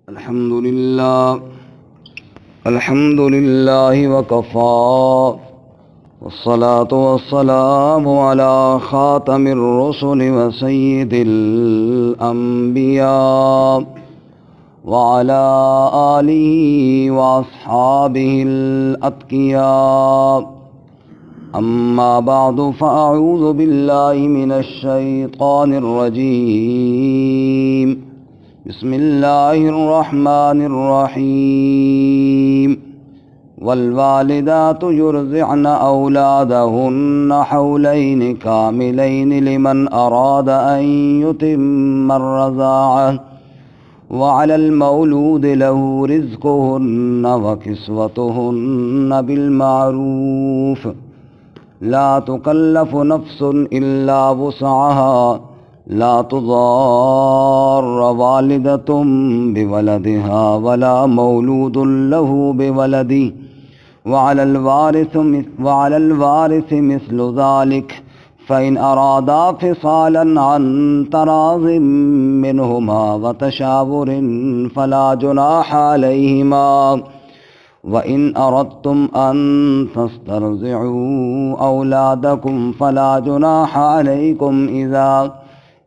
الحمد لله وكفى والصلاة والسلام على خاتم الرسل وسيد الأنبياء وعلى آله وأصحابه الأتقياء. أما بعد فأعوذ بالله من الشيطان الرجيم. بسم الله الرحمن الرحيم. والوالدات يرضعن أولادهن حولين كاملين لمن أراد أن يتم الرضاعة وعلى المولود له رزقهن وكسوتهن بالمعروف لا تكلف نفس إلا وسعها لا تضار والدة بولدها ولا مولود له بولده وعلى الوارث مثل ذلك فإن أرادا فصالا عن تراض منهما وتشاور فلا جناح عليهما. وإن أردتم أن تسترضعوا أولادكم فلا جناح عليكم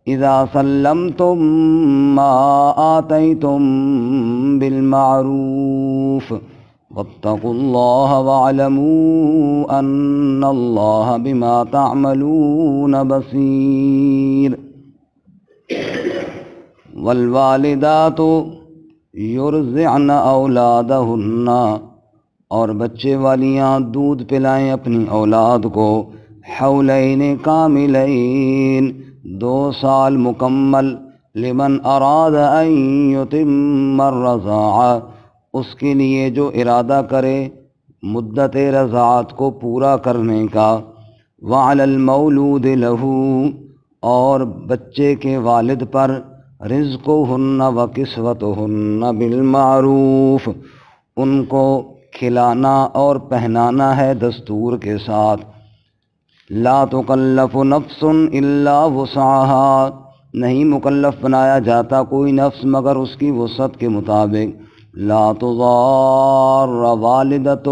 إذا سلمتم ما آتيتم بالمعروف واتقوا الله واعلموا أن الله بما تعملون بصير. والوالدات یرضعن اولادہن، اور بچے والیاں دودھ پلائیں اپنی اولاد کو، حولین کاملین 2 سال مکمل، لمن اراد ان یتم الرضاعہ اس کے لیے جو ارادہ کرے مدت رضاعت کو پورا کرنے کا، وعلی المولود لہ اور بچے کے والد پر، رزقہن و کسوتہن بالمعروف ان کو کھلانا اور پہنانا ہے دستور کے ساتھ. لا تکلف نفس الا وسعها نہیں مکلف بنایا جاتا کوئی نفس مگر اس کی وسعت کے مطابق. لا تضار والدۃ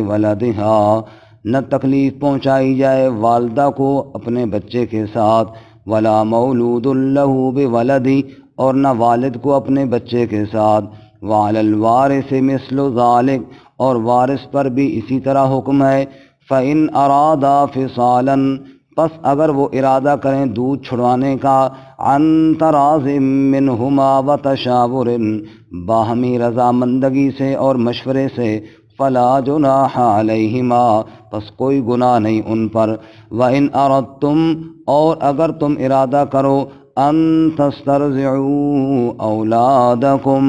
بولدہا نہ تکلیف پہنچائی جائے والدہ کو اپنے بچے کے ساتھ، ولا مولود لہ بولدی اور نہ والد کو اپنے بچے کے ساتھ. وعلی الوارث مثل ذلک اور وارث پر بھی اسی طرح حکم ہے. فإن ارادا فصالا پس اگر وہ ارادہ کریں دودھ چھڑوانے کا، عن تراض منہما وتشاور باہمی رضامندگی سے اور مشورے سے، فلا جناح علیہما پس کوئی گناہ نہیں ان پر. وإن اردتم اور اگر تم ارادہ کرو، ان تسترضعوا اولادکم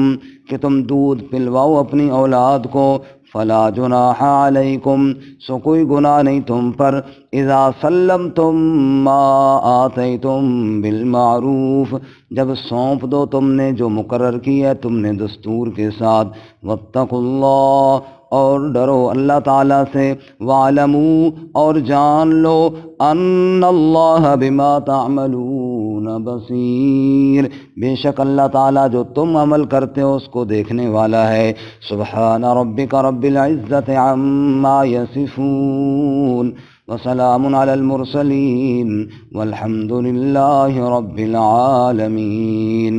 کہ تم دودھ پلواؤ اپنی اولاد کو، فلا جناح علیکم سو کوئی گناہ نہیں تم پر، اذا سلمتم ما آتیتم بالمعروف جب سونپ دو تم نے جو مقرر کی ہے تم نے دستور کے ساتھ. واتقوا اللہ اور ڈرو اللہ تعالیٰ سے، وَاعْلَمُوا اور جان لو، ان اللہ بما تعملون بصیر بے شک اللہ تعالیٰ جو تم عمل کرتے ہو اس کو دیکھنے والا ہے. سبحان ربک رب العزت عما یصفون وسلام علی المرسلین والحمد للہ رب العالمین.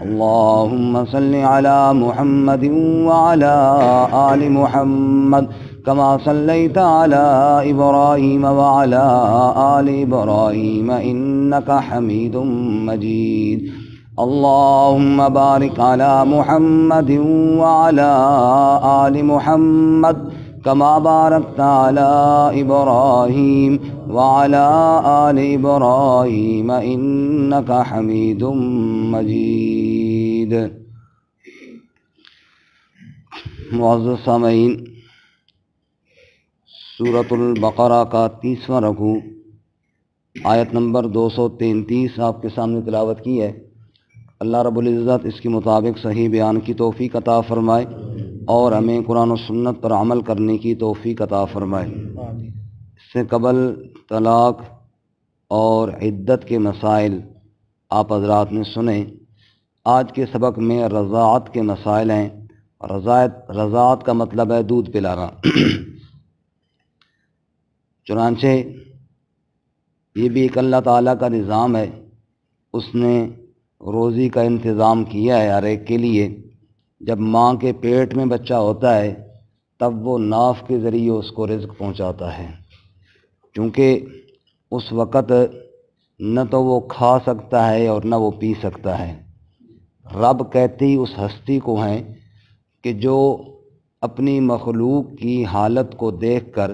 اللهم صل على محمد وعلى آل محمد كما صليت على إبراهيم وعلى آل إبراهيم إنك حميد مجيد. اللهم بارك على محمد وعلى آل محمد كما باركت على إبراهيم وعلى آل إبراهيم إنك حميد مجيد. معزز سامعین، سورۃ البقرہ کا 30واں رکوع آیت نمبر 233 آپ کے سامنے تلاوت کی ہے. اللہ رب العزت اس کے مطابق صحیح بیان کی توفیق عطا فرمائے اور ہمیں قرآن و سنت پر عمل کرنے کی توفیق عطا فرمائے. اس سے قبل طلاق اور عدت کے مسائل آپ حضرات نے سنے. آج کے سبق میں رضاعت کے مسائل ہیں۔ رضاعت کا مطلب ہے دودھ پلانا۔ چنانچہ یہ بھی ایک اللہ تعالیٰ کا نظام ہے، اس نے روزی کا انتظام کیا ہے ہر ایک کے لیے۔ جب ماں کے پیٹ میں بچہ ہوتا ہے تب وہ ناف کے ذریعے اس کو رزق پہنچاتا ہے، کیونکہ اس وقت نہ تو وہ کھا سکتا ہے اور نہ وہ پی سکتا ہے۔ رب کہتی اس ہستی کو ہیں کہ جو اپنی مخلوق کی حالت کو دیکھ کر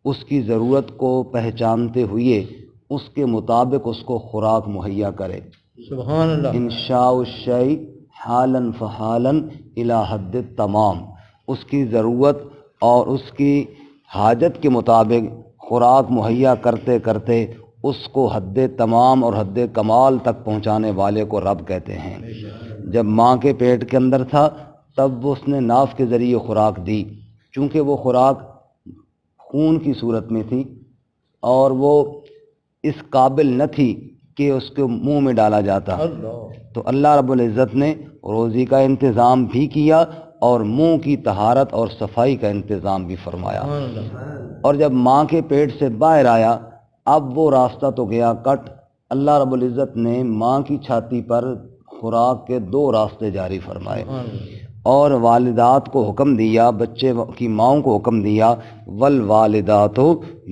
اس کی ضرورت کو پہچانتے ہوئے اس کے مطابق اس کو خوراک مہیا کرے۔ سبحان اللہ۔ انشاء الشیء حالا فحالا الی حد التمام، اس کی ضرورت اور اس کی حاجت کے مطابق خوراک مہیا کرتے کرتے اس کو حد تمام اور حد کمال تک پہنچانے والے کو رب کہتے ہیں۔ جب ماں کے پیٹ کے اندر تھا تب وہ اس نے ناف کے ذریعے خوراک دی، چونکہ وہ خوراک خون کی صورت میں تھی اور وہ اس قابل نہ تھی کہ اس کے منہ میں ڈالا جاتا، تو اللہ رب العزت نے روزی کا انتظام بھی کیا اور منہ کی طہارت اور صفائی کا انتظام بھی فرمایا۔ اور جب ماں کے پیٹ سے باہر آیا اب وہ راستہ تو گیا کٹ، اللہ رب العزت نے ماں کی چھاتی پر خوراک کے 2 راستے جاری فرمائے اور والدات کو حکم دیا، بچے کی ماؤں کو حکم دیا، والوالدات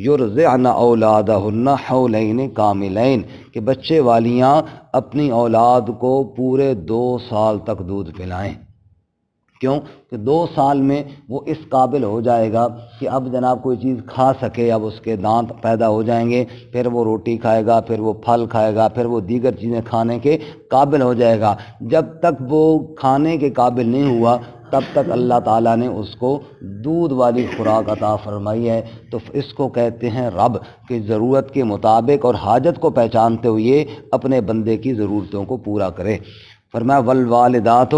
یرضعن اولادہن حولین کاملین، کہ بچے والیاں اپنی اولاد کو پورے 2 سال تک دودھ پلائیں۔ کیوں کہ 2 سال میں وہ اس قابل ہو جائے گا کہ اب جناب کوئی چیز کھا سکے، اب اس کے دانت پیدا ہو جائیں گے، پھر وہ روٹی کھائے گا، پھر وہ پھل کھائے گا، پھر وہ دیگر چیزیں کھانے کے قابل ہو جائے گا۔ جب تک وہ کھانے کے قابل نہیں ہوا تب تک اللہ تعالیٰ نے اس کو دودھ والی خوراک عطا فرمائی ہے۔ تو اس کو کہتے ہیں رب، کہ ضرورت کے مطابق اور حاجت کو پہچانتے ہوئے اپنے بندے کی ضرورتوں کو پورا کرے۔ فرمایا والوالدات،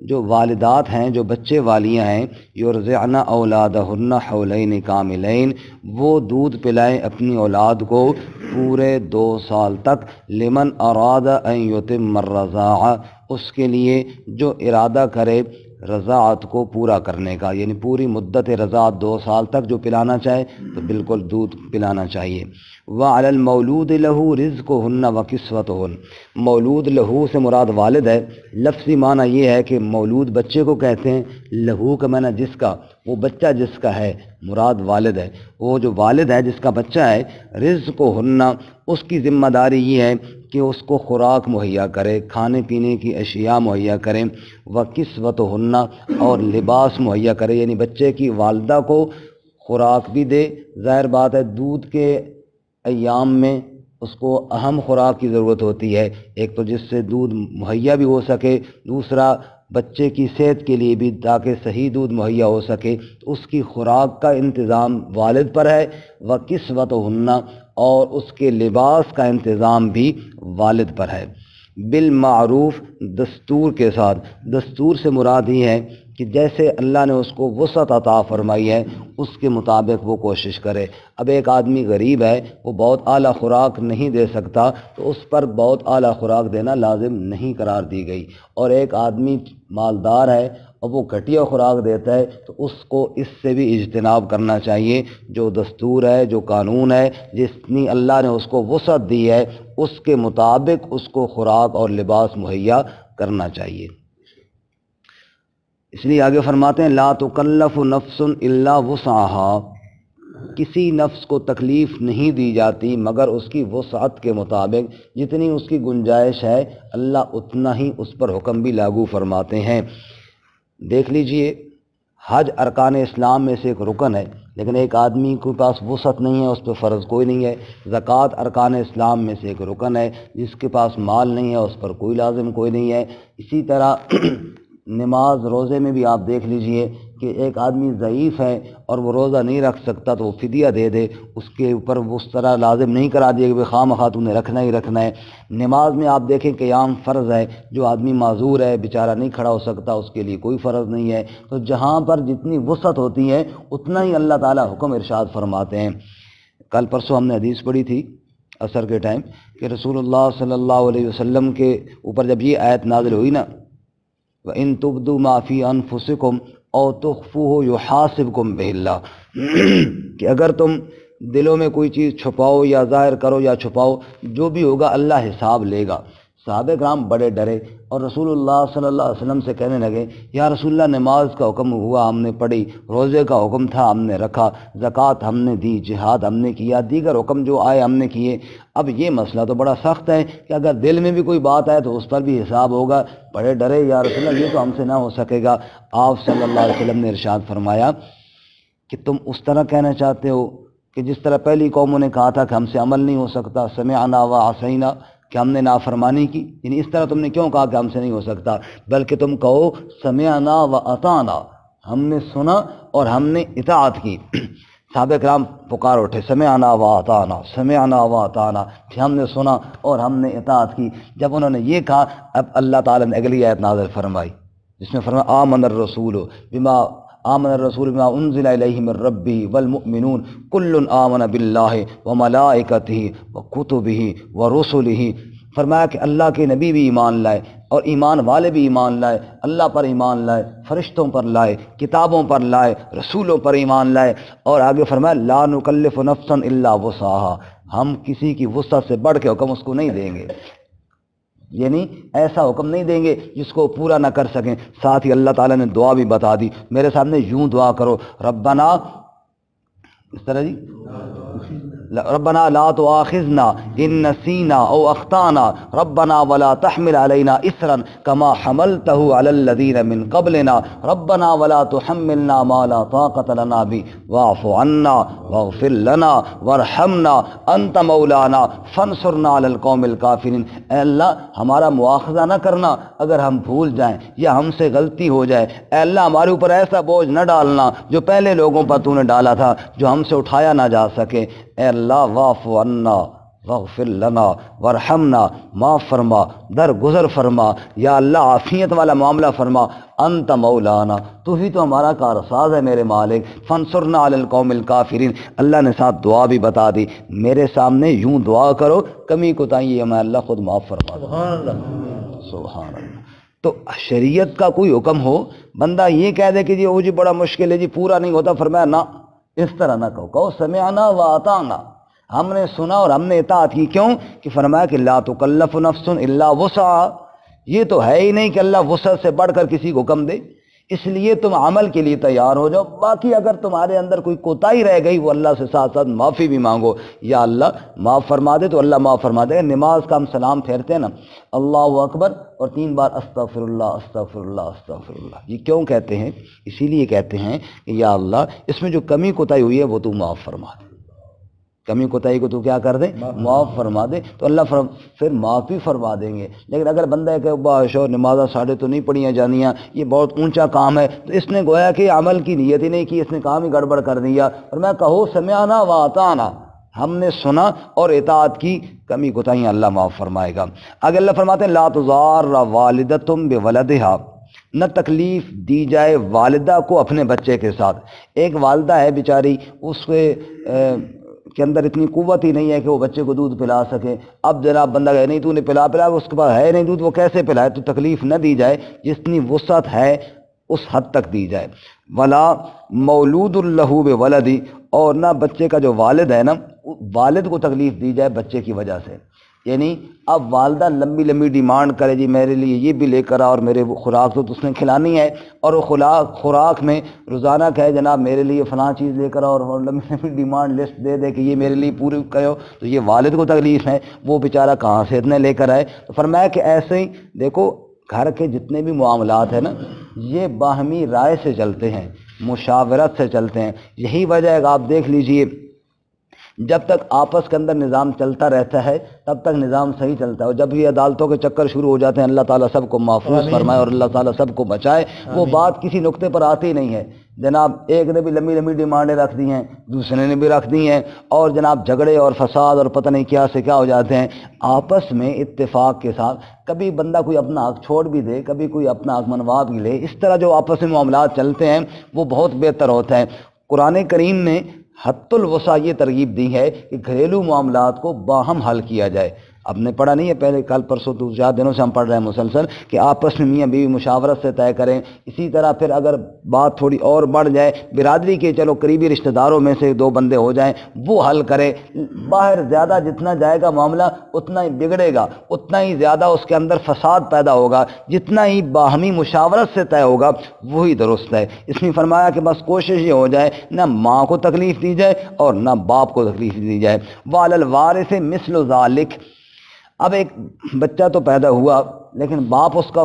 جو والدات ہیں، جو بچے والیاں ہیں، یرضعن اولادہن حولین کاملین، وہ دودھ پلائیں اپنی اولاد کو پورے 2 سال تک، لمن اراد ان یتم الرضاعہ، اس کے لیے جو ارادہ کرے رضاعت کو پورا کرنے کا، یعنی پوری مدت رضاعت 2 سال تک جو پلانا چاہے تو بالکل دودھ پلانا چاہیے۔ وعلی المولود لہ رزقہن وکسوتہن، مولود لہو سے مراد والد ہے۔ لفظی معنی یہ ہے کہ مولود بچے کو کہتے ہیں، لہو کا معنی جس کا، وہ بچہ جس کا ہے، مراد والد ہے۔ وہ جو والد ہے جس کا بچہ ہے، رزقہن، اس کی ذمہ داری یہ ہے کہ اس کو خوراک مہیا کرے، کھانے پینے کی اشیاء مہیا کریں، وکسوتہن، اور لباس مہیا کرے، یعنی بچے کی والدہ کو خوراک بھی دے۔ ظاہر بات ہے دودھ کے ایام میں اس کو اہم خوراک کی ضرورت ہوتی ہے، ایک تو جس سے دودھ مہیا بھی ہو سکے، دوسرا بچے کی صحت کے لیے بھی تاکہ صحیح دودھ مہیا ہو سکے، تو اس کی خوراک کا انتظام والد پر ہے، وکسوتہن، اور اس کے لباس کا انتظام بھی والد پر ہے، بالمعروف، دستور کے ساتھ۔ دستور سے مراد یہ ہے کہ جیسے اللہ نے اس کو وسعت عطا فرمائی ہے اس کے مطابق وہ کوشش کرے۔ اب ایک آدمی غریب ہے، وہ بہت اعلیٰ خوراک نہیں دے سکتا تو اس پر بہت اعلیٰ خوراک دینا لازم نہیں قرار دی گئی، اور ایک آدمی مالدار ہے اور وہ گھٹیا خوراک دیتا ہے تو اس کو اس سے بھی اجتناب کرنا چاہیے۔ جو دستور ہے، جو قانون ہے، جتنی اللہ نے اس کو وسعت دی ہے اس کے مطابق اس کو خوراک اور لباس مہیا کرنا چاہیے۔ اس لیے آگے فرماتے ہیں لا تکلف نفس الا وسعها، کسی نفس کو تکلیف نہیں دی جاتی مگر اس کی وسعت کے مطابق، جتنی اس کی گنجائش ہے اللہ اتنا ہی اس پر حکم بھی لاگو فرماتے ہیں۔ دیکھ لیجئے، حج ارکان اسلام میں سے ایک رکن ہے، لیکن ایک آدمی کے پاس وسعت نہیں ہے، اس پہ فرض کوئی نہیں ہے۔ زکوٰۃ ارکان اسلام میں سے ایک رکن ہے، جس کے پاس مال نہیں ہے اس پر کوئی لازم کوئی نہیں ہے۔ اسی طرح نماز روزے میں بھی آپ دیکھ لیجئے کہ ایک آدمی ضعیف ہے اور وہ روزہ نہیں رکھ سکتا تو وہ فدیہ دے دے، اس کے اوپر اس طرح لازم نہیں کرا دیا کہ خواہ مخواہ تو نے رکھنا ہی رکھنا ہے۔ نماز میں آپ دیکھیں قیام فرض ہے، جو آدمی معذور ہے بیچارہ نہیں کھڑا ہو سکتا اس کے لیے کوئی فرض نہیں ہے۔ تو جہاں پر جتنی وسعت ہوتی ہے اتنا ہی اللہ تعالیٰ حکم ارشاد فرماتے ہیں۔ کل پرسوں ہم نے حدیث پڑھی تھی عصر کے ٹائم کہ رسول اللہ صلی اللہ علیہ وسلم کے اوپر جب یہ آیت نازل ہوئی نا وَإِن تُبْدُوا مَا فِي أَنفُسِكُمْ أَوْ تُخْفُوهُ يُحَاسِبْكُم بِهِ اللَّهُ، کہ اگر تم دلوں میں کوئی چیز چھپاؤ یا ظاہر کرو یا چھپاؤ، جو بھی ہوگا اللہ حساب لے گا۔ صحابہ کرام بڑے ڈرے اور رسول اللہ صلی اللہ علیہ وسلم سے کہنے لگے، یا رسول اللہ نماز کا حکم ہوا ہم نے پڑھی، روزے کا حکم تھا ہم نے رکھا، زکوٰۃ ہم نے دی، جہاد ہم نے کیا، دیگر حکم جو آئے ہم نے کیے، اب یہ مسئلہ تو بڑا سخت ہے کہ اگر دل میں بھی کوئی بات آئے تو اس پر بھی حساب ہوگا۔ بڑے ڈرے، یا رسول اللہ یہ تو ہم سے نہ ہو سکے گا۔ آپ صلی اللہ علیہ وسلم نے ارشاد فرمایا کہ تم اس طرح کہنا چاہتے ہو کہ جس طرح پہلی قوموں نے کہا تھا کہ ہم سے عمل نہیں ہو سکتا، سمعنا و عصینا، کہ ہم نے نافرمانی کی، یعنی اس طرح تم نے کیوں کہا کہ ہم سے نہیں ہو سکتا، بلکہ تم کہو سمعنا و اطعنا، ہم نے سنا اور ہم نے اطاعت کی۔ صحابہ کرام پکار اٹھے، سمعنا و اطعنا، سمعنا و اطعنا، کہ ہم نے سنا اور ہم نے اطاعت کی۔ جب انہوں نے یہ کہا، اب اللہ تعالیٰ نے اگلی آیت نازل فرمائی جس میں فرمایا آمن الرسول بما انزل الیہ من ربہ والمؤمنون کل آمن باللہ وملائکتہ وکتبہ ورسلہ، فرمایا کہ اللہ کے نبی بھی ایمان لائے اور ایمان والے بھی ایمان لائے، اللہ پر ایمان لائے، فرشتوں پر لائے، کتابوں پر لائے، رسولوں پر ایمان لائے، اور آگے فرمایا لا نکلف نفسا الا وسعها، ہم کسی کی وسعت سے بڑھ کے حکم اس کو نہیں دیں گے، یعنی ایسا حکم نہیں دیں گے جس کو پورا نہ کر سکیں۔ ساتھ ہی اللہ تعالیٰ نے دعا بھی بتا دی، میرے سامنے یوں دعا کرو، ربنا، اس طرح جی، ربنا لا تؤاخذنا ان نسینا او اخطانا ربنا ولا تحمل علينا اسرا كما حملته على الذين من قبلنا ربنا ولا تحملنا ما لا طاقة لنا به واعف عنا واغفر لنا وارحمنا انت مولانا فانصرنا على القوم الكافرين۔ اے اللہ ہمارا مواخذہ نہ کرنا اگر ہم بھول جائیں یا ہم سے غلطی ہو جائے، اے اللہ ہمارے اوپر ایسا بوجھ نہ ڈالنا جو پہلے لوگوں پر تو نے ڈالا تھا جو ہم سے اٹھایا نہ جا سکے۔ اے اللہ واعف عنا واغفر لنا وارحمنا، معاف فرما، درگزر فرما، یا اللہ عافیت والا معاملہ فرما، انت مولانا، تو ہی تو ہمارا کارساز ہے میرے مالک، فانصرنا علی القوم الکافرین۔ اللہ نے ساتھ دعا بھی بتا دی، میرے سامنے یوں دعا کرو، کمی کوتاہی ہے میں اللہ خود معاف فرما دوں۔ سبحان اللہ، سبحان اللہ۔ تو شریعت کا کوئی حکم ہو، بندہ یہ کہہ دے کہ جی وہ جی بڑا مشکل ہے جی پورا نہیں ہوتا، فرمایا نہ، اس طرح نہ کہو سمعنا و اطعنا، ہم نے سنا اور ہم نے اطاعت کی۔ کیوں کہ فرمایا کہ لا تکلف نفس الا وسعها، یہ تو ہے ہی نہیں کہ اللہ وسعت سے بڑھ کر کسی کو حکم دے، اس لیے تم عمل کے لیے تیار ہو جاؤ۔ باقی اگر تمہارے اندر کوئی کوتاہی رہ گئی وہ اللہ سے ساتھ ساتھ معافی بھی مانگو، یا اللہ معاف فرما دے تو اللہ معاف فرما دے گا۔ نماز کا ہم سلام پھیرتے ہیں نا، اللہ اکبر اور 3 بار استغفر اللہ استغفر اللہ استغفر اللہ، یہ کیوں کہتے ہیں؟ اسی لیے کہتے ہیں کہ یا اللہ اس میں جو کمی کوتاہی ہوئی ہے وہ تو معاف فرما دے، کمی کوتاہی کو تو کیا کر دے، معاف فرما دے، تو اللہ پھر معاف بھی فرما دیں گے۔ لیکن اگر بندہ ہے کہ باشو نمازہ ساڑھے تو نہیں پڑھیاں جانیاں، یہ بہت اونچا کام ہے، تو اس نے گویا کہ عمل کی نیت ہی نہیں کی، اس نے کام ہی گڑبڑ کر دیا۔ اور میں کہو سمعنا و اطعنا، ہم نے سنا اور اطاعت کی، کمی کوتاہیاں اللہ معاف فرمائے گا۔ آگے اللہ فرماتے ہیں لا تضار والدۃ بولدہا، نہ تکلیف دی جائے والدہ کو اپنے بچے کے ساتھ۔ ایک والدہ ہے بیچاری، اس کے اندر اتنی قوت ہی نہیں ہے کہ وہ بچے کو دودھ پلا سکے، اب جناب بندہ کہے نہیں تو نے پلا اس کے پاس ہے نہیں دودھ، وہ کیسے پلائے؟ تو تکلیف نہ دی جائے، جتنی وسعت ہے اس حد تک دی جائے۔ ولا مولود لہ بولدی، اور نہ بچے کا جو والد ہے نا، والد کو تکلیف دی جائے بچے کی وجہ سے، یعنی اب والدہ لمبی لمبی ڈیمانڈ کرے جی میرے لیے یہ بھی لے کر آ اور میرے خوراک تو اس نے کھلانی ہے، اور وہ خوراک میں روزانہ کہے جناب میرے لیے فلاں چیز لے کر آ، اور لمبی لمبی ڈیمانڈ لسٹ دے دے کہ یہ میرے لیے پوری کرو، تو یہ والد کو تکلیف ہے، وہ بیچارہ کہاں سے اتنے لے کر آئے۔ تو فرمایا کہ ایسے ہی دیکھو گھر کے جتنے بھی معاملات ہیں نا، یہ باہمی رائے سے چلتے ہیں، مشاورت سے چلتے ہیں۔ یہی وجہ ہے کہ آپ دیکھ لیجئے جب تک آپس کے اندر نظام چلتا رہتا ہے تب تک نظام صحیح چلتا ہے، اور جب یہ عدالتوں کے چکر شروع ہو جاتے ہیں، اللہ تعالیٰ سب کو محفوظ فرمائے اور اللہ تعالیٰ سب کو بچائے، وہ بات کسی نقطے پر آتی نہیں ہے۔ جناب ایک نے بھی لمبی لمبی ڈیمانڈیں رکھ دی ہیں، دوسرے نے بھی رکھ دی ہیں، اور جناب جھگڑے اور فساد اور پتہ نہیں کیا سے کیا ہو جاتے ہیں۔ آپس میں اتفاق کے ساتھ کبھی بندہ کوئی اپنا حق چھوڑ بھی دے، کبھی کوئی اپنا حق منوا بھی لے، اس طرح جو آپس میں معاملات چلتے ہیں وہ بہت بہتر ہوتا ہے۔ قرآن کریم نے حت الوسع یہ ترغیب دی ہے کہ گھریلو معاملات کو باہم حل کیا جائے۔ اب نے پڑھا نہیں ہے پہلے کل پرسوں 2-4 دنوں سے ہم پڑھ رہے ہیں مسلسل کہ آپس میں میاں بیوی مشاورت سے طے کریں. اسی طرح پھر اگر بات تھوڑی اور بڑھ جائے برادری کے چلو قریبی رشتہ داروں میں سے 2 بندے ہو جائیں وہ حل کرے. باہر زیادہ جتنا جائے گا معاملہ اتنا ہی بگڑے گا, اتنا ہی زیادہ اس کے اندر فساد پیدا ہوگا. جتنا ہی باہمی مشاورت سے طے ہوگا وہی درست ہے. اس میں فرمایا کہ بس کوشش یہ ہو جائے نہ ماں کو تکلیف دی جائے اور نہ باپ کو تکلیف دی جائے. وعلی الوارث مثل ذالک. اب ایک بچہ تو پیدا ہوا لیکن باپ اس کا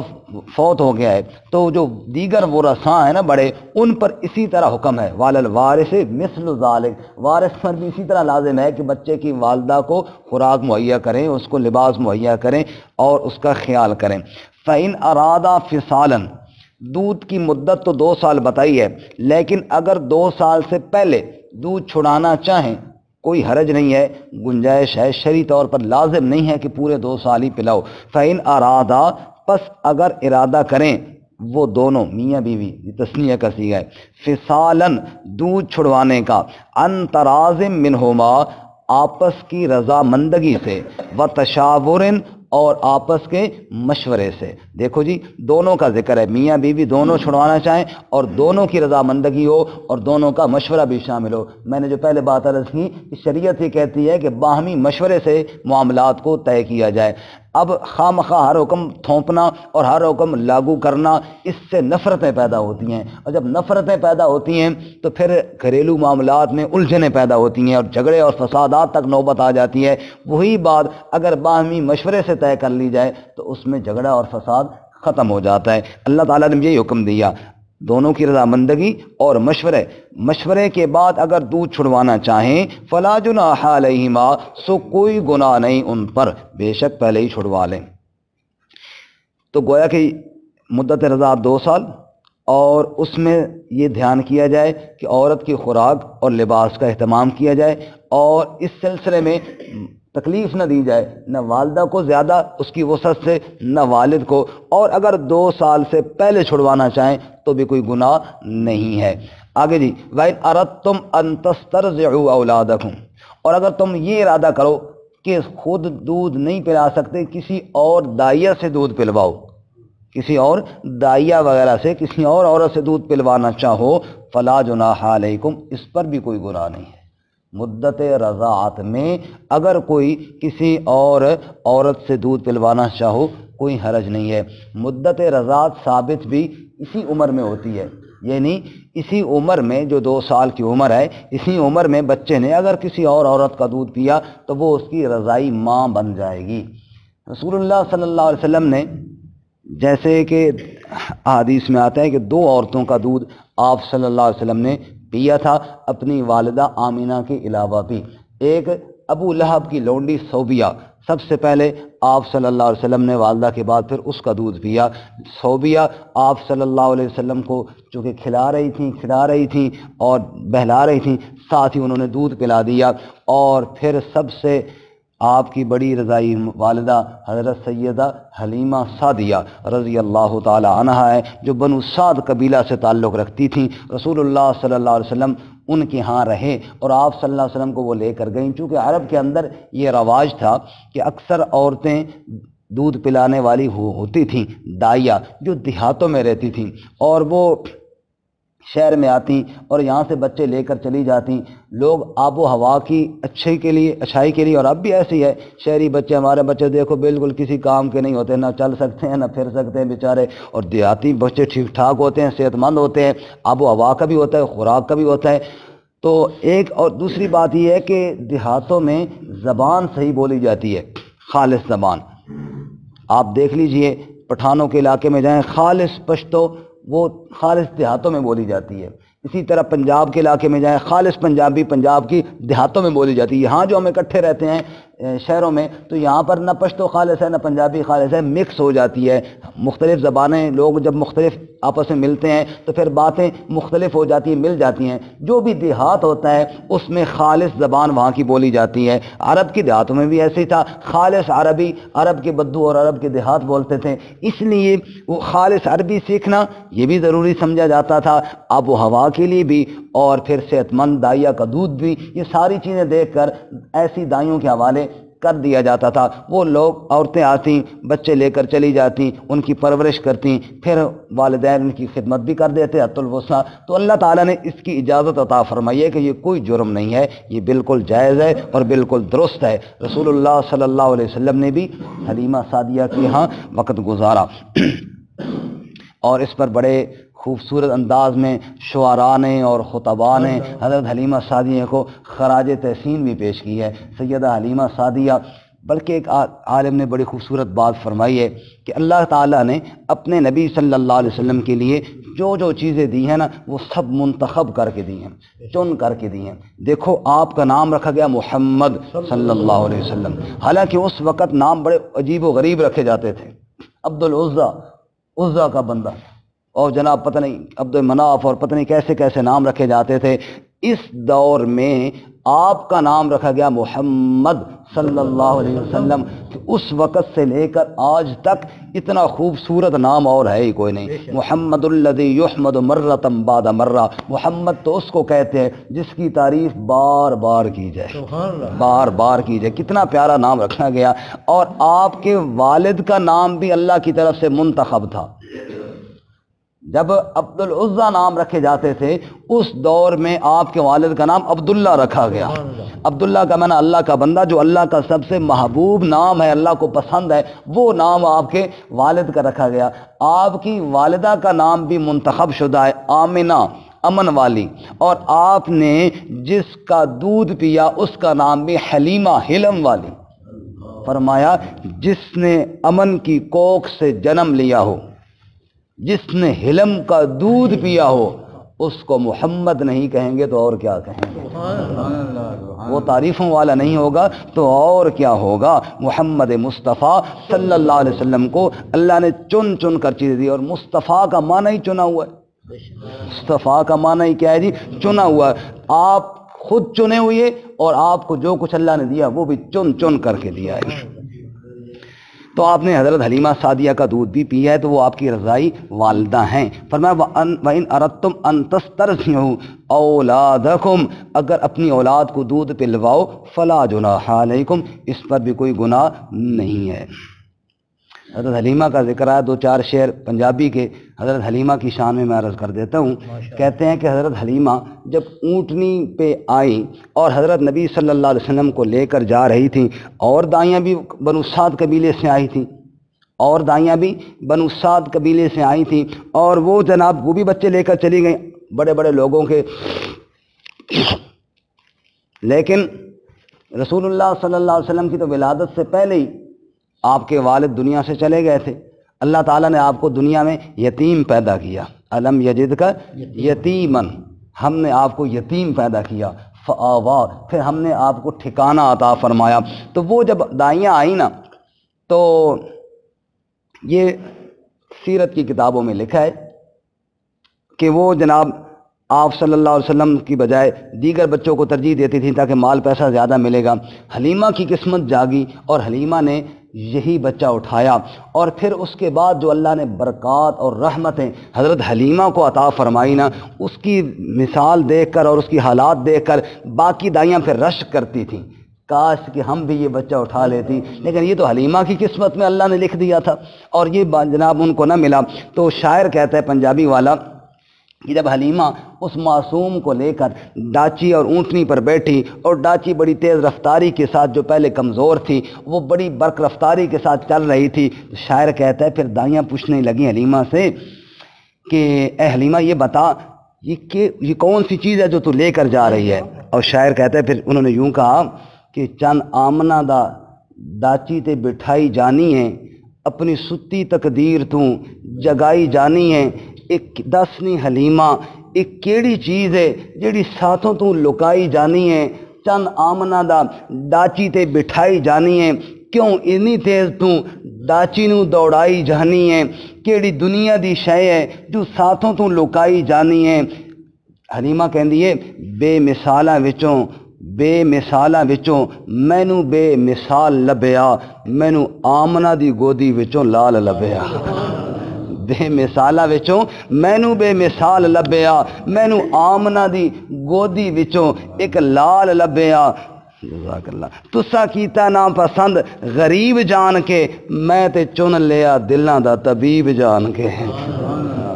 فوت ہو گیا ہے تو جو دیگر ورثاء ہیں نا بڑے, ان پر اسی طرح حکم ہے. وعلی الوارث مثل ذالک. وارث پر بھی اسی طرح لازم ہے کہ بچے کی والدہ کو خوراک مہیا کریں, اس کو لباس مہیا کریں اور اس کا خیال کریں. فَإِنْ أَرَادَ فِصَالًا. دودھ کی مدت تو 2 سال بتائی ہے, لیکن اگر 2 سال سے پہلے دودھ چھڑانا چاہیں کوئی حرج نہیں ہے, گنجائش ہے, شرعی طور پر لازم نہیں ہے کہ پورے 2 سال ہی پلاؤ. فَإِنْ أَرَادَ. پس اگر ارادہ کریں وہ دونوں میاں بیوی, یہ تثنیہ کا صیغہ ہے, فِصَالًا دودھ چھڑوانے کا, عَنْ تَرَاضٍ مِّنْهُمَا آپس کی رضامندگی سے, وَتَشَاوُرٍ اور آپس کے مشورے سے. دیکھو جی دونوں کا ذکر ہے, میاں بیوی دونوں چھڑوانا چاہیں اور دونوں کی رضامندگی ہو اور دونوں کا مشورہ بھی شامل ہو. میں نے جو پہلے بات عرض کی کہ شریعت یہ کہتی ہے کہ باہمی مشورے سے معاملات کو طے کیا جائے. اب خواہ مخواہ ہر حکم تھوپنا اور ہر حکم لاگو کرنا, اس سے نفرتیں پیدا ہوتی ہیں, اور جب نفرتیں پیدا ہوتی ہیں تو پھر گھریلو معاملات میں الجھنیں پیدا ہوتی ہیں اور جھگڑے اور فسادات تک نوبت آ جاتی ہے. وہی بات اگر باہمی مشورے سے طے کر لی جائے تو اس میں جھگڑا اور فساد ختم ہو جاتا ہے. اللہ تعالیٰ نے یہی حکم دیا, دونوں کی رضامندگی اور مشورے کے بعد اگر دودھ چھڑوانا چاہیں فلا جناح علیہما, سو کوئی گناہ نہیں ان پر, بے شک پہلے ہی چھڑوا لیں. تو گویا کہ مدت رضاعت 2 سال, اور اس میں یہ دھیان کیا جائے کہ عورت کی خوراک اور لباس کا اہتمام کیا جائے اور اس سلسلے میں تکلیف نہ دی جائے, نہ والدہ کو زیادہ اس کی وسعت سے نہ والد کو, اور اگر 2 سال سے پہلے چھڑوانا چاہیں تو بھی کوئی گناہ نہیں ہے. آگے جی وَإِنْ أَرَدْتُمْ أَن تَسْتَرْضِعُوا أَوْلَادَكُمْ. اور اگر تم یہ ارادہ کرو کہ خود دودھ نہیں پلا سکتے, کسی اور دائیہ سے دودھ پلواؤ, کسی اور دائیہ وغیرہ سے, کسی اور عورت سے دودھ پلوانا چاہو, فلا جناح علیکم, اس پر بھی کوئی گناہ نہیں ہے. مدت رضاعت میں اگر کوئی کسی اور عورت سے دودھ پلوانا چاہو کوئی حرج نہیں ہے. مدت رضاعت ثابت بھی اسی عمر میں ہوتی ہے, یعنی اسی عمر میں جو 2 سال کی عمر ہے, اسی عمر میں بچے نے اگر کسی اور عورت کا دودھ پیا تو وہ اس کی رضائی ماں بن جائے گی. رسول اللہ صلی اللہ علیہ وسلم نے, جیسے کہ حدیث میں آتا ہے کہ 2 عورتوں کا دودھ آپ صلی اللہ علیہ وسلم نے پیا تھا, اپنی والدہ آمینہ کے علاوہ بھی. ایک ابو لہب کی لونڈی صوبیہ, سب سے پہلے آپ صلی اللہ علیہ وسلم نے والدہ کے بعد پھر اس کا دودھ پیا. صوبیہ آپ صلی اللہ علیہ وسلم کو چونکہ کھلا رہی تھیں اور بہلا رہی تھیں, ساتھ ہی انہوں نے دودھ پلا دیا. اور پھر سب سے آپ کی بڑی رضائی والدہ حضرت سیدہ حلیمہ سعدیہ رضی اللہ تعالی عنہ ہے, جو بنو سعد قبیلہ سے تعلق رکھتی تھیں. رسول اللہ صلی اللہ علیہ وسلم ان کے ہاں رہے اور آپ صلی اللہ علیہ وسلم کو وہ لے کر گئیں. چونکہ عرب کے اندر یہ رواج تھا کہ اکثر عورتیں دودھ پلانے والی ہوتی تھیں, دائیہ, جو دیہاتوں میں رہتی تھیں, اور وہ شہر میں آتی اور یہاں سے بچے لے کر چلی جاتی. لوگ آب و ہوا کی اچھائی کے لیے, اور اب بھی ایسی ہے, شہری بچے, ہمارے بچے دیکھو بالکل کسی کام کے نہیں ہوتے, نہ چل سکتے ہیں نہ پھر سکتے ہیں بیچارے, اور دیہاتی بچے ٹھیک ٹھاک ہوتے ہیں, صحت مند ہوتے ہیں, آب و ہوا کا بھی ہوتا ہے, خوراک کا بھی ہوتا ہے. تو ایک اور دوسری بات یہ ہے کہ دیہاتوں میں زبان صحیح بولی جاتی ہے, خالص زبان. آپ دیکھ لیجئے پٹھانوں کے علاقے میں جائیں, خالص پشتو وہ خالص دیہاتوں میں بولی جاتی ہے. اسی طرح پنجاب کے علاقے میں جائیں, خالص پنجابی پنجاب کی دیہاتوں میں بولی جاتی ہے. یہاں جو ہم اکٹھے رہتے ہیں شہروں میں, تو یہاں پر نہ پشتو خالص ہے نہ پنجابی خالص ہے, مکس ہو جاتی ہے. مختلف زبانیں, لوگ جب مختلف آپس میں ملتے ہیں تو پھر باتیں مختلف ہو جاتی ہیں, مل جاتی ہیں. جو بھی دیہات ہوتا ہے اس میں خالص زبان وہاں کی بولی جاتی ہے. عرب کی دیہاتوں میں بھی ایسے ہی تھا, خالص عربی عرب کے بدو اور عرب کے دیہات بولتے تھے, اس لیے وہ خالص عربی سیکھنا یہ بھی ضروری سمجھا جاتا تھا, آب و ہوا کے لیے بھی, اور پھر صحت مند دائیہ کا دودھ بھی. یہ ساری چیزیں دیکھ کر ایسی دائیوں کے حوالے کر دیا جاتا تھا۔ وہ لوگ عورتیں آتی، بچے لے کر چلی جاتی، ان کی پرورش کرتی، پھر والدین ان کی خدمت بھی کر دیتے حت الوسع۔ تو اللہ تعالیٰ نے اس کی اجازت عطا فرمائی ہے کہ یہ کوئی جرم نہیں ہے، یہ بالکل جائز ہے اور بالکل درست ہے۔ رسول اللہ صلی اللہ علیہ وسلم نے بھی حلیمہ سعدیہ کے یہاں وقت گزارا اور اس پر بڑے خوبصورت انداز میں شعراء نے اور خطباء نے حضرت حلیمہ سعدیہ کو خراج تحسین بھی پیش کی ہے۔ سیدہ حلیمہ سعدیہ، بلکہ ایک عالم نے بڑی خوبصورت بات فرمائی ہے کہ اللہ تعالیٰ نے اپنے نبی صلی اللہ علیہ وسلم کے لیے جو جو چیزیں دی ہیں نا وہ سب منتخب کر کے دی ہیں، چن کر کے دی ہیں۔ دیکھو آپ کا نام رکھا گیا محمد صلی اللہ علیہ وسلم، حالانکہ اس وقت نام بڑے عجیب و غریب رکھے جاتے تھے۔ عبد العزیٰ، عزیٰ کا بندہ، اور جناب پتہ نہیں عبد المناف، اور پتہ نہیں کیسے کیسے نام رکھے جاتے تھے۔ اس دور میں آپ کا نام رکھا گیا محمد صلی اللہ علیہ وسلم، کہ اس وقت سے لے کر آج تک اتنا خوبصورت نام اور ہے ہی کوئی نہیں۔ محمد الذی یحمد مرۃ بعد مرہ، محمد تو اس کو کہتے ہیں جس کی تعریف بار بار کی جائے، بار بار کی جائے۔ کتنا پیارا نام رکھا گیا، اور آپ کے والد کا نام بھی اللہ کی طرف سے منتخب تھا۔ جب عبد العزیٰ نام رکھے جاتے تھے اس دور میں آپ کے والد کا نام عبداللہ رکھا گیا۔ عبداللہ کا معنی اللہ کا بندہ، جو اللہ کا سب سے محبوب نام ہے، اللہ کو پسند ہے، وہ نام آپ کے والد کا رکھا گیا۔ آپ کی والدہ کا نام بھی منتخب شدہ ہے، آمنہ، امن والی، اور آپ نے جس کا دودھ پیا اس کا نام بھی حلیمہ، حلم والی۔ فرمایا جس نے امن کی کوکھ سے جنم لیا ہو، جس نے حلم کا دودھ پیا ہو، اس کو محمد نہیں کہیں گے تو اور کیا کہیں گے؟ وہ تعریفوں والا نہیں ہوگا تو اور کیا ہوگا؟ محمد مصطفیٰ صلی اللہ علیہ وسلم کو اللہ نے چن چن کر چیزیں دی، اور مصطفیٰ کا معنی ہی چنا ہوا ہے۔ مصطفیٰ کا معنی ہی کیا ہے جی؟ چنا ہوا ہے۔ آپ خود چنے ہوئے، اور آپ کو جو کچھ اللہ نے دیا وہ بھی چن چن کر کے دیا ہے۔ تو آپ نے حضرت حلیمہ سعدیہ کا دودھ بھی پیا ہے، تو وہ آپ کی رضائی والدہ ہیں۔ فرمایا وَإِنْ أَرَدْتُمْ أَن تَسْتَرْضِعُوا أَوْلَادَكُمْ، اگر اپنی اولاد کو دودھ پلواؤ، فَلَا جُنَاحَ عَلَيْكُمْ، اس پر بھی کوئی گناہ نہیں ہے۔ حضرت حلیمہ کا ذکر ہے، دو چار شعر پنجابی کے حضرت حلیمہ کی شان میں عرض کر دیتا ہوں۔ کہتے ہیں کہ حضرت حلیمہ جب اونٹنی پہ آئیں اور حضرت نبی صلی اللہ علیہ وسلم کو لے کر جا رہی تھیں، اور دائیاں بھی بنو سعد قبیلے سے آئی تھیں، اور دائیاں بھی بنو سعد قبیلے سے آئی تھیں، اور وہ جناب وہ بھی بچے لے کر چلی گئیں بڑے بڑے لوگوں کے، لیکن رسول اللہ صلی اللہ علیہ وسلم کی تو ولادت سے پہلے ہی آپ کے والد دنیا سے چلے گئے تھے۔ اللہ تعالیٰ نے آپ کو دنیا میں یتیم پیدا کیا، الم یجدک یتیمن، ہم نے آپ کو یتیم پیدا کیا، فآوا، پھر ہم نے آپ کو ٹھکانہ عطا فرمایا۔ تو وہ جب دائیاں آئیں نا، تو یہ سیرت کی کتابوں میں لکھا ہے کہ وہ جناب آپ صلی اللہ علیہ وسلم کی بجائے دیگر بچوں کو ترجیح دیتی تھیں تاکہ مال پیسہ زیادہ ملے گا۔ حلیمہ کی قسمت جاگی اور حلیمہ نے یہی بچہ اٹھایا، اور پھر اس کے بعد جو اللہ نے برکات اور رحمتیں حضرت حلیمہ کو عطا فرمائی نا، اس کی مثال دیکھ کر اور اس کی حالات دیکھ کر باقی دائیاں پھر رشک کرتی تھیں، کاش کہ ہم بھی یہ بچہ اٹھا لیتی، لیکن یہ تو حلیمہ کی قسمت میں اللہ نے لکھ دیا تھا، اور یہ جناب ان کو نہ ملا۔ تو شاعر کہتا ہے پنجابی والا کہ جب حلیمہ اس معصوم کو لے کر ڈاچی اور اونٹنی پر بیٹھی، اور ڈاچی بڑی تیز رفتاری کے ساتھ، جو پہلے کمزور تھی وہ بڑی برق رفتاری کے ساتھ چل رہی تھی، تو شاعر کہتا ہے پھر دائیاں پوچھنے لگیں حلیمہ سے کہ اے حلیمہ یہ بتا یہ کون سی چیز ہے جو تو لے کر جا رہی ہے؟ اور شاعر کہتا ہے پھر انہوں نے یوں کہا کہ چند آمنہ دا ڈاچی تے بٹھائی جانی ہے، اپنی ستی تقدیر تو جگائی جانی ہے، ایک دس نہیں حلیمہ ایک کیڑی چیز ہے جیڑی ساتھوں تو لکائی جانی ہے، چند آمنہ دا ڈاچی تے بٹھائی جانی ہے، کیوں اتنی تیز تو ڈاچی نو دوڑائی جانی ہے، کیڑی دنیا دی شے ہے جو ساتھوں تو لکائی جانی ہے۔ حلیمہ کہندی ہے بے مثالاں وچوں مینوں بے مثال لبیا، مینوں آمنہ دی گودی وچوں لال لبیا۔ بے مثالاں وچوں مینوں بے مثال لبیا، مینوں آمنہ دی گودی وچوں ایک لال لبیا۔ جزاک اللہ. تسا کیتا نا پسند غریب جان کے، میں تے چن لیا دلاں دا طبیب جان کے.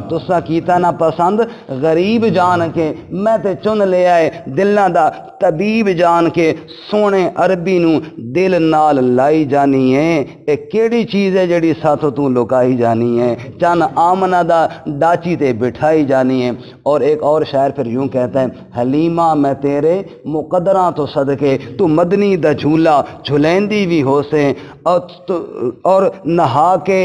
تسا کیتا نا پسند غریب جان کے، میں تے چن لیا ہے دلاں دا طبیب جان کے. سونے عربی نو دل نال لائی جانی ہے، اے کیڑی چیز ہے جڑی ساتھوں تو لکائی جانی ہے؟ چن آمنہ دا ڈاچی تے بٹھائی جانی ہے. اور ایک اور شاعر پھر یوں کہتا ہے، حلیمہ میں تیرے مقدراں تو صدقے، تو مدنی دا جھولا جھلیندی بھی ہو سے، اور نہا کے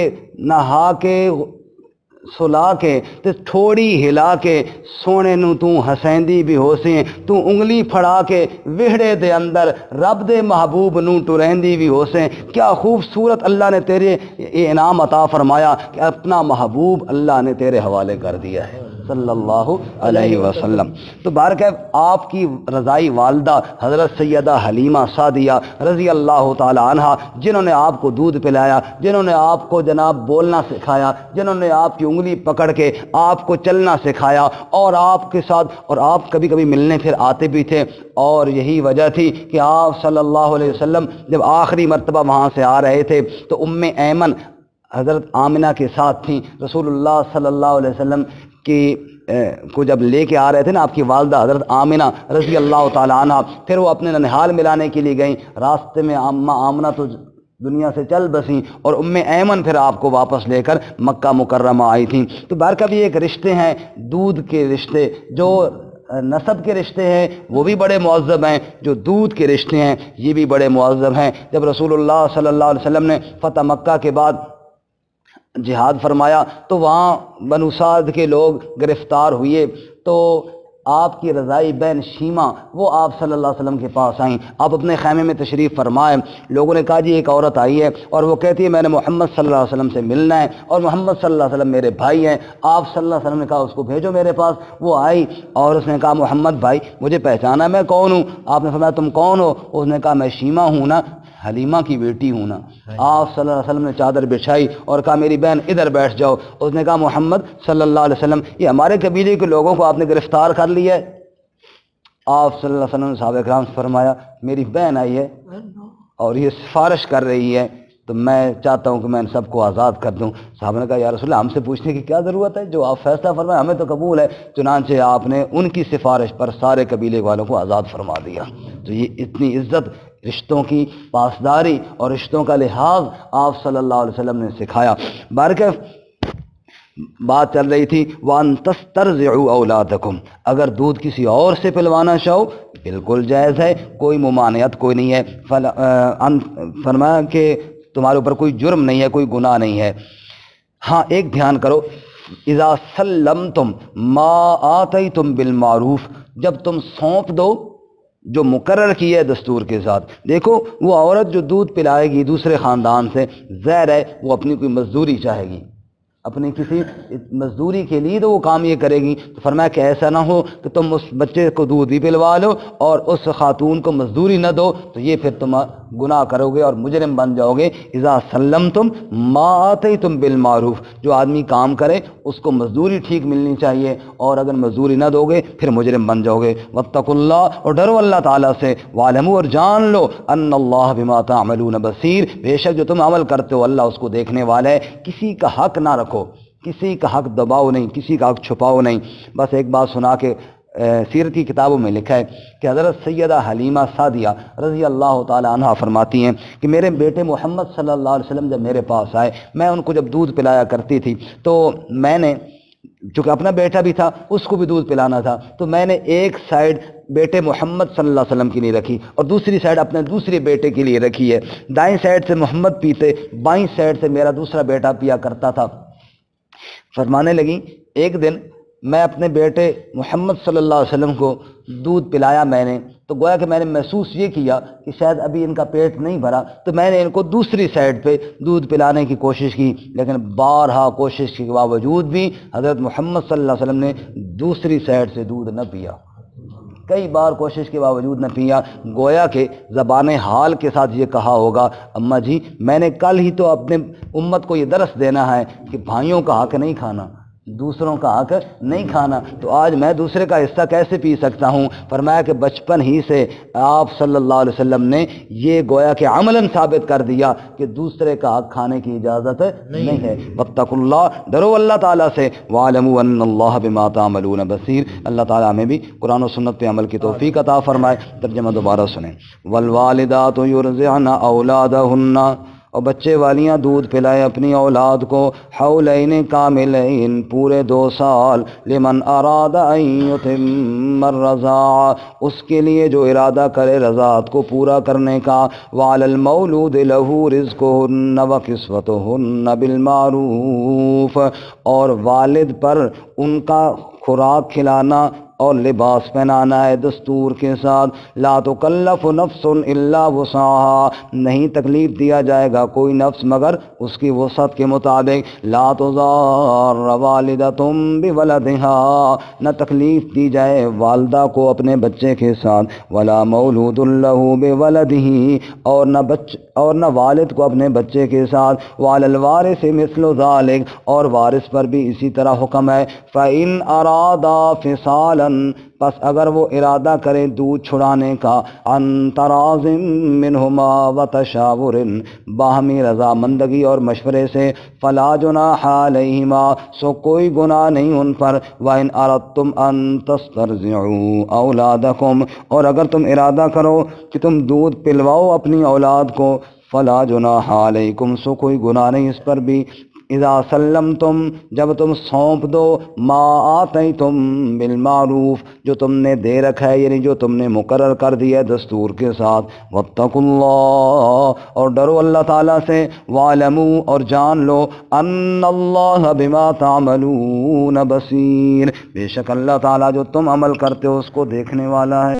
سلا کے تے تھوڑی ہلا کے سونے نو تو ہسیندی بھی ہو سی. تو انگلی پھڑا کے وہڑے دے اندر رب دے محبوب نو ٹریندی بھی ہو سے. کیا خوبصورت اللہ نے تیرے یہ انعام عطا فرمایا کہ اپنا محبوب اللہ نے تیرے حوالے کر دیا ہے صلی اللہ علیہ وسلم. تو بہرکیف آپ کی رضائی والدہ حضرت سیدہ حلیمہ سعدیہ رضی اللہ تعالی عنہ، جنہوں نے آپ کو دودھ پلایا، جنہوں نے آپ کو جناب بولنا سکھایا، جنہوں نے آپ کی انگلی پکڑ کے آپ کو چلنا سکھایا، اور آپ کے ساتھ اور آپ کبھی کبھی ملنے پھر آتے بھی تھے. اور یہی وجہ تھی کہ آپ صلی اللہ علیہ وسلم جب آخری مرتبہ وہاں سے آ رہے تھے تو ایمن حضرت آمنہ کے ساتھ تھیں. رسول اللہ صلی اللہ علیہ وسلم کو جب لے کے آ رہے تھے نا آپ کی والدہ حضرت آمنہ رضی اللہ تعالیٰ عنہ، پھر وہ اپنے ننہال ملانے کے لیے گئیں. راستے میں آمنہ تو دنیا سے چل بسیں اور ایمن پھر آپ کو واپس لے کر مکہ مکرمہ آئی تھیں. تو بہرکیف بھی ایک رشتے ہیں، دودھ کے رشتے، جو نسب کے رشتے ہیں وہ بھی بڑے معذب ہیں، جو دودھ کے رشتے ہیں یہ بھی بڑے معذب ہیں. جب رسول اللہ صلی اللہ علیہ وسلم نے فتح مکہ کے بعد جہاد فرمایا تو وہاں بنو سعد کے لوگ گرفتار ہوئے، تو آپ کی رضائی بہن شیمہ وہ آپ صلی اللہ علیہ وسلم کے پاس آئیں. آپ اپنے خیمے میں تشریف فرمائیں. لوگوں نے کہا جی ایک عورت آئی ہے اور وہ کہتی ہے میں نے محمد صلی اللہ علیہ وسلم سے ملنا ہے، اور محمد صلی اللہ علیہ وسلم میرے بھائی ہیں. آپ صلی اللہ علیہ وسلم نے کہا اس کو بھیجو میرے پاس. وہ آئی اور اس نے کہا محمد بھائی مجھے پہچانا میں کون ہوں؟ آپ نے فرمایا تم کون ہو؟ اس نے کہا میں شیمہ ہوں نا، حلیمہ کی بیٹی ہوں نا. آپ صلی اللہ علیہ وسلم نے چادر بچھائی اور کہا میری بہن ادھر بیٹھ جاؤ. اس نے کہا محمد صلی اللہ علیہ وسلم یہ ہمارے قبیلے کے لوگوں کو آپ نے گرفتار کر لیا ہے. آپ صلی اللہ علیہ وسلم نے صحابہ کرام سے فرمایا میری بہن آئی ہے اور یہ سفارش کر رہی ہے تو میں چاہتا ہوں کہ میں ان سب کو آزاد کر دوں. صحابہ نے کہا یا رسول اللہ ہم سے پوچھنے کی کیا ضرورت ہے، جو آپ فیصلہ فرمائیں ہمیں تو قبول ہے. چنانچہ آپ نے ان کی سفارش پر سارے قبیلے والوں کو آزاد فرما دیا. تو یہ اتنی عزت، رشتوں کی پاسداری اور رشتوں کا لحاظ آپ صلی اللہ علیہ وسلم نے سکھایا. بہرکیف بات چل رہی تھی وَأَن تَسْتَرْضِعُوا أَوْلَادَكُمْ، اگر دودھ کسی اور سے پلوانا چاہو بالکل جائز ہے، کوئی ممانعت کوئی نہیں ہے. فرمایا کہ تمہارے اوپر کوئی جرم نہیں ہے، کوئی گناہ نہیں ہے. ہاں ایک دھیان کرو، اذا سلمتم ما آتیتم بالمعروف، جب تم سونپ دو جو مقرر کی ہے دستور کے ساتھ. دیکھو وہ عورت جو دودھ پلائے گی دوسرے خاندان سے، ظاہر ہے وہ اپنی کوئی مزدوری چاہے گی، اپنی کسی مزدوری کے لیے تو وہ کام یہ کرے گی. تو فرمایا کہ ایسا نہ ہو کہ تم اس بچے کو دودھ بھی پلوا لو اور اس خاتون کو مزدوری نہ دو، تو یہ پھر تم گناہ کرو گے اور مجرم بن جاؤ گے. اذا سلمتم ما آتیتم بالمعروف، جو آدمی کام کرے اس کو مزدوری ٹھیک ملنی چاہیے، اور اگر مزدوری نہ دو گے پھر مجرم بن جاؤ گے. واتقوا اللہ، اور ڈرو اللہ تعالیٰ سے. واعلموا، اور جان لو، ان اللہ بما تعملون بصیر، بے شک جو تم عمل کرتے ہو اللہ اس کو دیکھنے والا ہے. کسی کا حق نہ رکھو، کسی کا حق دباؤ نہیں، کسی کا حق چھپاؤ نہیں. بس ایک بات سنا کے سیرت کی کتابوں میں لکھا ہے کہ حضرت سیدہ حلیمہ سعدیہ رضی اللہ تعالی عنہ فرماتی ہیں کہ میرے بیٹے محمد صلی اللہ علیہ وسلم جب میرے پاس آئے، میں ان کو جب دودھ پلایا کرتی تھی تو میں نے چونکہ اپنا بیٹا بھی تھا اس کو بھی دودھ پلانا تھا، تو میں نے ایک سائیڈ بیٹے محمد صلی اللہ علیہ وسلم کے لیے رکھی اور دوسری سائیڈ اپنے دوسرے بیٹے کے لیے رکھی ہے. دائیں سائیڈ سے محمد پیتے، بائیں سائیڈ سے میرا دوسرا بیٹا پیا کرتا تھا. فرمانے لگی ایک دن میں اپنے بیٹے محمد صلی اللہ علیہ وسلم کو دودھ پلایا میں نے، تو گویا کہ میں نے محسوس یہ کیا کہ شاید ابھی ان کا پیٹ نہیں بھرا، تو میں نے ان کو دوسری سائیڈ پہ دودھ پلانے کی کوشش کی، لیکن بارہا کوشش کے باوجود بھی حضرت محمد صلی اللہ علیہ وسلم نے دوسری سائیڈ سے دودھ نہ پیا. کئی بار کوشش کے باوجود نہ پیا. گویا کہ زبان حال کے ساتھ یہ کہا ہوگا اماں جی میں نے کل ہی تو اپنے امت کو یہ درس دینا ہے کہ بھائیوں کا حق نہیں کھانا، دوسروں کا حق نہیں کھانا۔ تو آج میں دوسرے کا حصہ کیسے پی سکتا ہوں؟ فرمایا کہ بچپن ہی سے آپ صلی اللہ علیہ وسلم نے یہ گویا کہ عملاً ثابت کر دیا کہ دوسرے کا حق کھانے کی اجازت نہیں ہے۔ واتقوا اللہ، ڈرو اللہ تعالیٰ سے، وَاعْلَمُوا أَنَّ اللَّهَ بِمَا تَعْمَلُونَ بَصِيرٌ۔ اللہ تعالیٰ ہمیں بھی قرآن و سنت پہ عمل کی توفیق عطا فرمائے۔ ترجمہ دوبارہ سنیں۔ وَالْوَالِدَاتُ يُرْضِعْنَ أَوْلَادَهُنَّ، اور بچے والیاں دودھ پلائیں اپنی اولاد کو، حولین کاملین، پورے 2 سال، لمن اراد ان یتم الرضاعہ، اس کے لیے جو ارادہ کرے رضاعت کو پورا کرنے کا، وعلی المولود لہ رزقہن وکسوتہن بالمعروف، اور والد پر ان کا خوراک کھلانا اور لباس پہنانا ہے دستور کے ساتھ۔ لا تکلف نفس الا وسعها، نہیں تکلیف دیا جائے گا کوئی نفس مگر اس کی وسعت کے مطابق۔ لا تضار والدۃ بولدها، نہ تکلیف دی جائے والدہ کو اپنے بچے کے ساتھ، ولا مولود له بولده، اور نہ والد کو اپنے بچے کے ساتھ۔ وعلی الوارث مثل ذلک، اور وارث پر بھی اسی طرح حکم ہے۔ فإن أرادا فصالا، پس اگر وہ ارادہ کرے دودھ چھڑانے کا، عن تراض منہما وتشاور، باہمی رضامندگی اور مشورے سے، فلا جناح علیہما، سو کوئی گناہ نہیں ان پر۔ وإن أردتم أن تسترضعوا أولادكم، اور اگر تم ارادہ کرو کہ تم دودھ پلواؤ اپنی اولاد کو، فلا جناح علیکم، سو کوئی گناہ نہیں اس پر بھی۔ اذا سلمتم، جب تم سونپ دو، ما آتیتم بالمعروف، جو تم نے دے رکھا ہے، یعنی جو تم نے مقرر کر دیا ہے دستور کے ساتھ۔ واتقوا اللہ، اور ڈرو اللہ تعالیٰ سے، وَاعْلَمُوا، اور جان لو، ان اللہ بما تعملون بصیر، بے شک اللہ تعالیٰ جو تم عمل کرتے ہو اس کو دیکھنے والا ہے۔